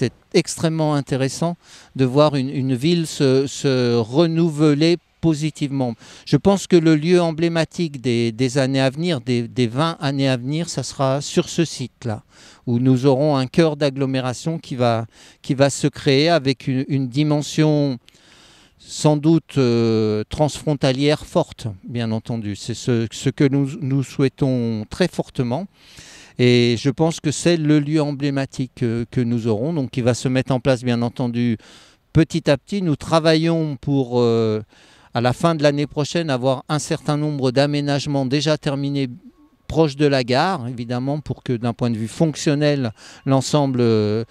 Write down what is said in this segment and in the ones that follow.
c'était extrêmement intéressant de voir une ville se renouveler positivement. Je pense que le lieu emblématique des années à venir, des 20 années à venir, ça sera sur ce site-là, où nous aurons un cœur d'agglomération qui va se créer avec une dimension sans doute transfrontalière forte, bien entendu. C'est ce que nous souhaitons très fortement. Et je pense que c'est le lieu emblématique que nous aurons, donc qui va se mettre en place, bien entendu, petit à petit. Nous travaillons pour, à la fin de l'année prochaine, avoir un certain nombre d'aménagements déjà terminés proche de la gare, évidemment, pour que d'un point de vue fonctionnel, l'ensemble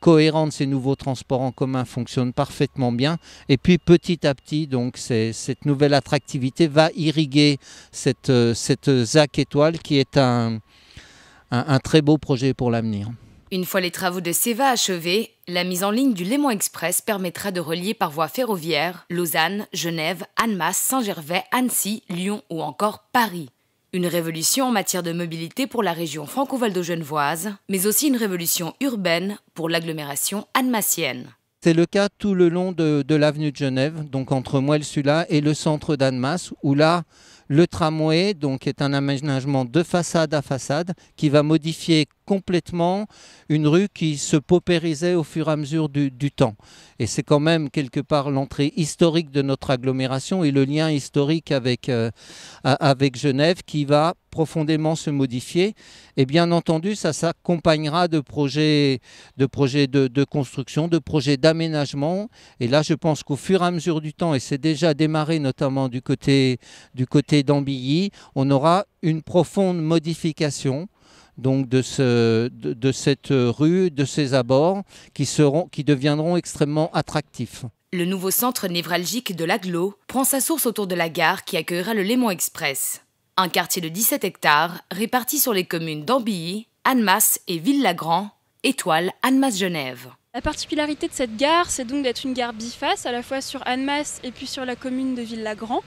cohérent de ces nouveaux transports en commun fonctionne parfaitement bien. Et puis petit à petit, donc, cette nouvelle attractivité va irriguer cette ZAC étoile qui est un très beau projet pour l'avenir. Une fois les travaux de Seva achevés, la mise en ligne du Léman Express permettra de relier par voie ferroviaire Lausanne, Genève, Annemasse, Saint-Gervais, Annecy, Lyon ou encore Paris. Une révolution en matière de mobilité pour la région franco-valdo-genevoise, mais aussi une révolution urbaine pour l'agglomération annemassienne. C'est le cas tout le long de l'avenue de Genève, donc entre Moelle-Sula et le centre d'Annemasse, où là, le tramway donc, est un aménagement de façade à façade qui va modifier complètement une rue qui se paupérisait au fur et à mesure du temps. Et c'est quand même quelque part l'entrée historique de notre agglomération et le lien historique avec Genève qui va profondément se modifier. Et bien entendu, ça s'accompagnera de projets de construction, de projets d'aménagement. Et là, je pense qu'au fur et à mesure du temps, et c'est déjà démarré notamment du côté d'Ambilly, on aura une profonde modification donc de cette rue, de ses abords, qui deviendront extrêmement attractifs. Le nouveau centre névralgique de l'agglo prend sa source autour de la gare qui accueillera le Léman Express. Un quartier de 17 hectares réparti sur les communes d'Ambilly, Annemasse et Ville-Lagrand, étoile Annemasse-Genève. La particularité de cette gare, c'est donc d'être une gare biface, à la fois sur Annemasse et puis sur la commune de Ville-Lagrand.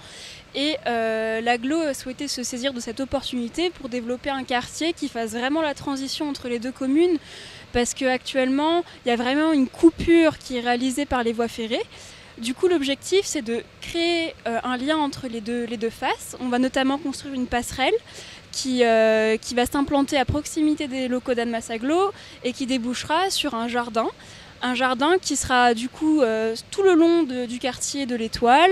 Et l'agglo a souhaité se saisir de cette opportunité pour développer un quartier qui fasse vraiment la transition entre les deux communes, parce qu'actuellement, il y a vraiment une coupure qui est réalisée par les voies ferrées. Du coup, l'objectif, c'est de créer un lien entre les deux faces. On va notamment construire une passerelle qui va s'implanter à proximité des locaux d'Annemasse Agglo et qui débouchera sur un jardin. Un jardin qui sera du coup tout le long du quartier de l'Étoile,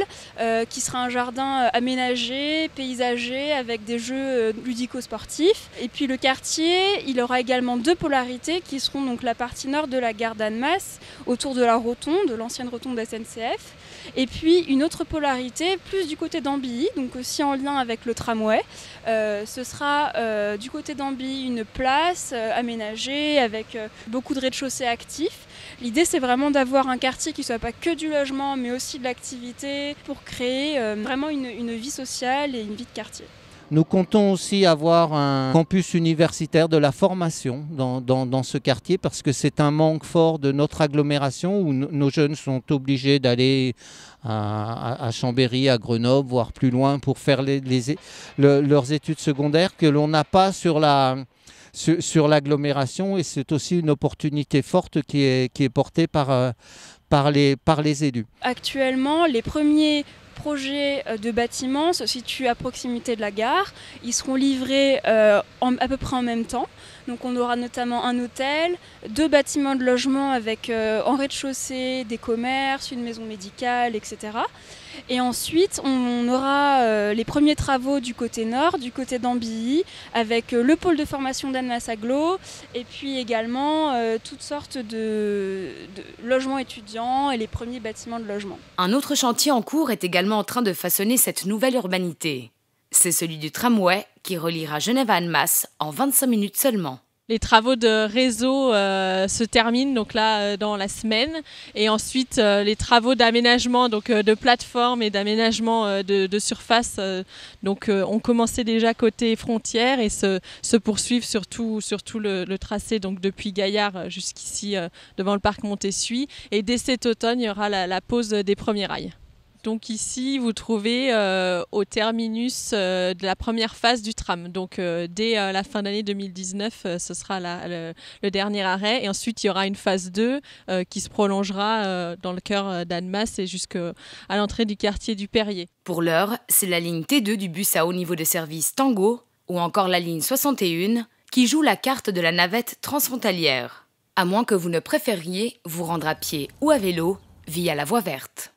qui sera un jardin aménagé, paysager, avec des jeux ludico-sportifs. Et puis le quartier, il aura également deux polarités qui seront donc la partie nord de la gare d'Annemasse, autour de la rotonde, de l'ancienne rotonde SNCF. Et puis une autre polarité, plus du côté d'Ambilly, donc aussi en lien avec le tramway. Ce sera du côté d'Ambilly une place aménagée avec beaucoup de rez-de-chaussée actifs. L'idée, c'est vraiment d'avoir un quartier qui ne soit pas que du logement, mais aussi de l'activité pour créer vraiment une vie sociale et une vie de quartier. Nous comptons aussi avoir un campus universitaire de la formation dans ce quartier parce que c'est un manque fort de notre agglomération où nos jeunes sont obligés d'aller à Chambéry, à Grenoble, voire plus loin pour faire leurs études secondaires que l'on n'a pas sur l'agglomération, et c'est aussi une opportunité forte qui est portée par les élus. Actuellement, les premiers projets de bâtiments se situent à proximité de la gare. Ils seront livrés à peu près en même temps. Donc on aura notamment un hôtel, deux bâtiments de logement avec en rez-de-chaussée des commerces, une maison médicale, etc. Et ensuite, on aura les premiers travaux du côté nord, du côté d'Ambilly, avec le pôle de formation d'Annemasse Agglo, et puis également toutes sortes de logements étudiants et les premiers bâtiments de logement. Un autre chantier en cours est également en train de façonner cette nouvelle urbanité. C'est celui du tramway qui reliera Genève à Annemasse en 25 minutes seulement. Les travaux de réseau se terminent donc là dans la semaine, et ensuite les travaux d'aménagement, donc de plateforme et d'aménagement de surface ont commencé déjà côté frontière et se poursuivent sur tout le tracé, donc depuis Gaillard jusqu'ici devant le parc Montessuie, et dès cet automne il y aura la pose des premiers rails. Donc ici, vous trouvez au terminus de la première phase du tram. Donc dès la fin d'année 2019, ce sera le dernier arrêt. Et ensuite, il y aura une phase 2 qui se prolongera dans le cœur d'Annemasse et jusqu'à l'entrée du quartier du Perrier. Pour l'heure, c'est la ligne T2 du bus à haut niveau de service Tango ou encore la ligne 61 qui joue la carte de la navette transfrontalière. À moins que vous ne préfériez vous rendre à pied ou à vélo via la voie verte.